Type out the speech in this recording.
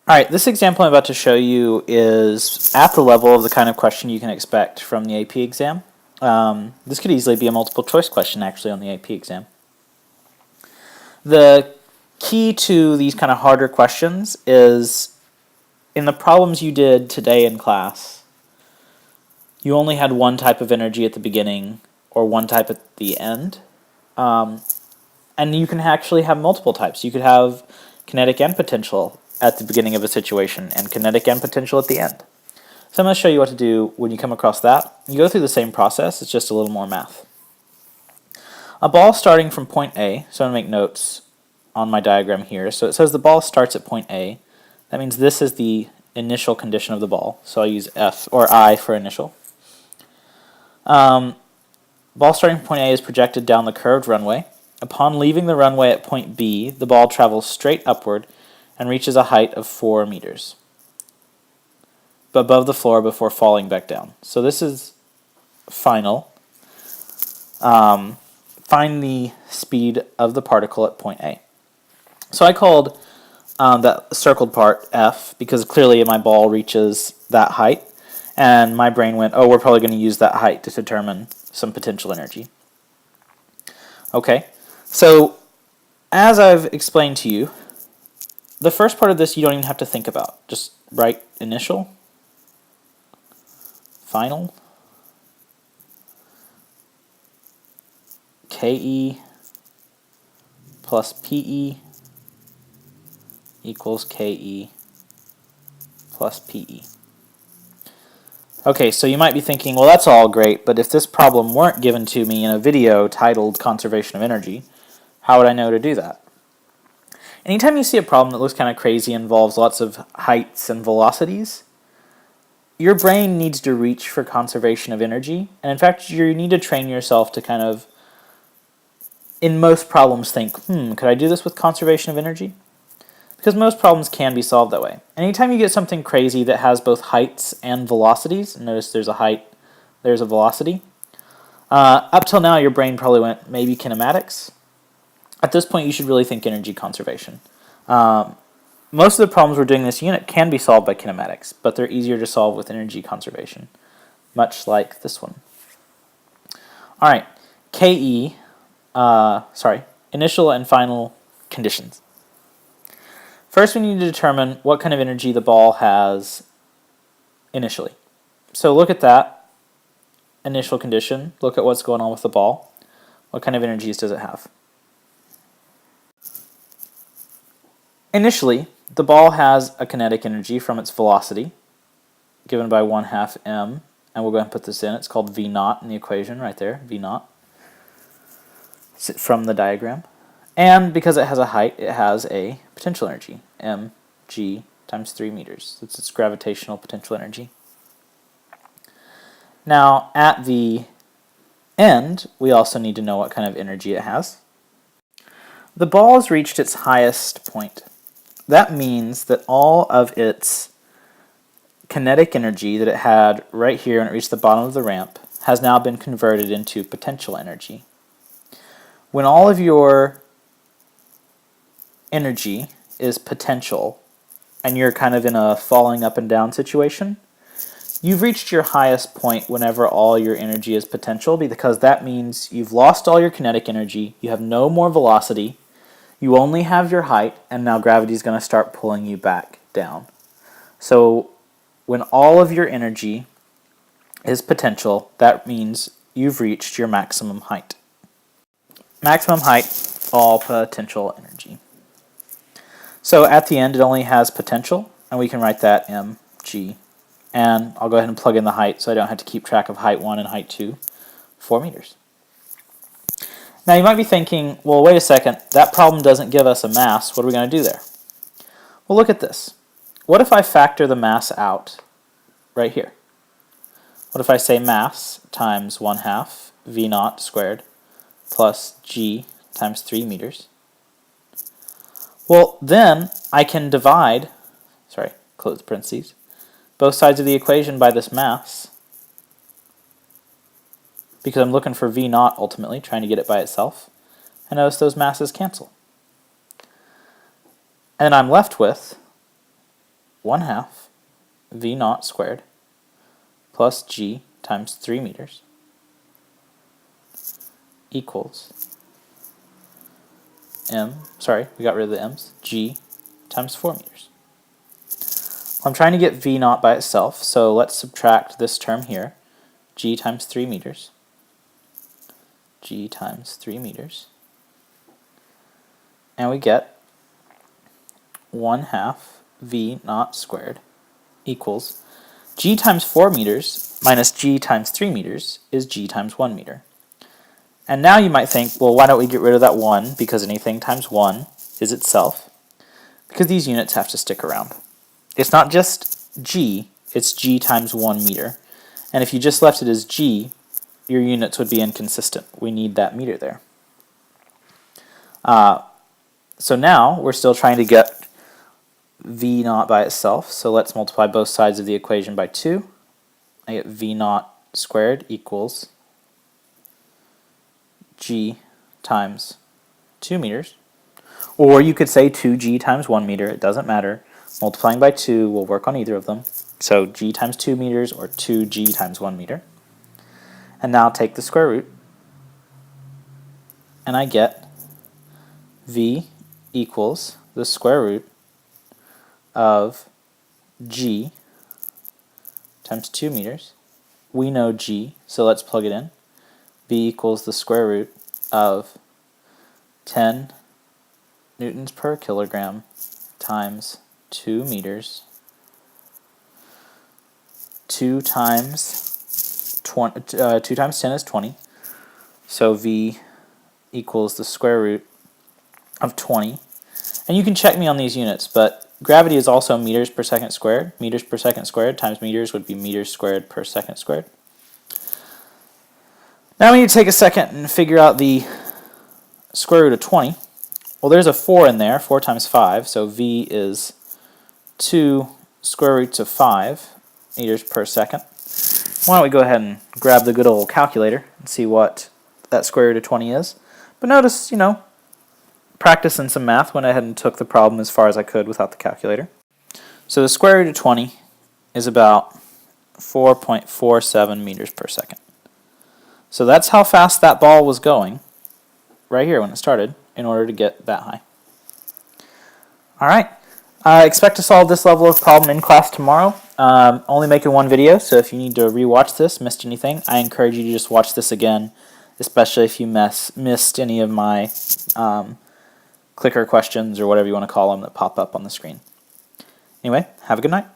Alright, this example I'm about to show you is at the level of the kind of question you can expect from the AP exam. This could easily be a multiple choice question actually on the AP exam. The key to these kind of harder questions is in the problems you did today in class, you only had one type of energy at the beginning or one type at the end. And you can actually have multiple types. You could have kinetic and potential at the beginning of a situation and kinetic and potential at the end. So I'm going to show you what to do when you come across that. You go through the same process, it's just a little more math. A ball starting from point A, so I'm going to make notes on my diagram here. So it says the ball starts at point A. That means this is the initial condition of the ball. So I'll use F or I for initial. Ball starting from point A is projected down the curved runway. Upon leaving the runway at point B, the ball travels straight upward and reaches a height of 4 meters above the floor before falling back down. So this is final. Find the speed of the particle at point A. So I called that circled part F because clearly my ball reaches that height, and my brain went, oh, we're probably going to use that height to determine some potential energy. Okay, so as I've explained to you, the first part of this you don't even have to think about. Just write initial, final, Ke plus Pe equals Ke plus Pe. Okay, so you might be thinking, well, that's all great, but if this problem weren't given to me in a video titled Conservation of Energy, how would I know to do that? Anytime you see a problem that looks kind of crazy, involves lots of heights and velocities, your brain needs to reach for conservation of energy, and in fact, you need to train yourself to kind of, in most problems, think, could I do this with conservation of energy? Because most problems can be solved that way. Anytime you get something crazy that has both heights and velocities, notice there's a height, there's a velocity, up till now your brain probably went maybe kinematics. At this point you should really think energy conservation. Most of the problems we're doing in this unit can be solved by kinematics, but they're easier to solve with energy conservation, much like this one. Alright, initial and final conditions. First, we need to determine what kind of energy the ball has initially. So look at that initial condition. Look at what's going on with the ball. What kind of energies does it have? Initially, the ball has a kinetic energy from its velocity, given by 1/2 m, and we'll go ahead and put this in. It's called V naught in the equation right there, V naught, from the diagram. And because it has a height, it has a potential energy, mg times 3 meters. That's its gravitational potential energy. Now, at the end, we also need to know what kind of energy it has. The ball has reached its highest point. That means that all of its kinetic energy that it had right here when it reached the bottom of the ramp has now been converted into potential energy. When all of your energy is potential and you're kind of in a falling up and down situation, you've reached your highest point whenever all your energy is potential, because that means you've lost all your kinetic energy, you have no more velocity, you only have your height, and now gravity is going to start pulling you back down. So when all of your energy is potential, that means you've reached your maximum height. Maximum height, all potential energy. So at the end, it only has potential, and we can write that mg. And I'll go ahead and plug in the height so I don't have to keep track of height 1 and height 2, 4 meters. Now you might be thinking, well, wait a second, that problem doesn't give us a mass. What are we going to do there? Well, look at this. What if I factor the mass out right here? What if I say mass times 1/2 V naught squared plus g times 3 meters? Well, then I can divide, close parentheses, both sides of the equation by this mass, because I'm looking for V naught ultimately, trying to get it by itself. And notice those masses cancel. And I'm left with 1 half v naught squared plus g times 3 meters equals we got rid of the m's, g times 4 meters. I'm trying to get v naught by itself, so let's subtract this term here, g times 3 meters, g times 3 meters, and we get 1 half v naught squared equals g times 4 meters minus g times 3 meters is g times 1 meter. And now you might think, well, why don't we get rid of that 1, because anything times 1 is itself? Because these units have to stick around. It's not just g, it's g times 1 meter. And if you just left it as g, your units would be inconsistent. We need that meter there. So now we're still trying to get v naught by itself, so let's multiply both sides of the equation by 2. I get v naught squared equals g times 2 meters. Or you could say 2g times 1 meter, it doesn't matter. Multiplying by 2 will work on either of them. So g times 2 meters or 2g times 1 meter. And now take the square root, and I get v equals the square root of g times 2 meters. We know g, so let's plug it in. V equals the square root of 10 newtons per kilogram times 2 meters. 2 times 10 is 20, so V equals the square root of 20. And you can check me on these units, but gravity is also meters per second squared. Meters per second squared times meters would be meters squared per second squared. Now we need to take a second and figure out the square root of 20. Well, there's a 4 in there, 4 times 5, so V is 2 square roots of 5 meters per second. Why don't we go ahead and grab the good old calculator and see what that square root of 20 is. But notice, practicing some math, went ahead and took the problem as far as I could without the calculator. So the square root of 20 is about 4.47 meters per second. So that's how fast that ball was going right here when it started in order to get that high. All right. I expect to solve this level of problem in class tomorrow. Only making one video, so if you need to rewatch this, missed anything, I encourage you to just watch this again, especially if you missed any of my clicker questions or whatever you want to call them that pop up on the screen. Anyway, have a good night.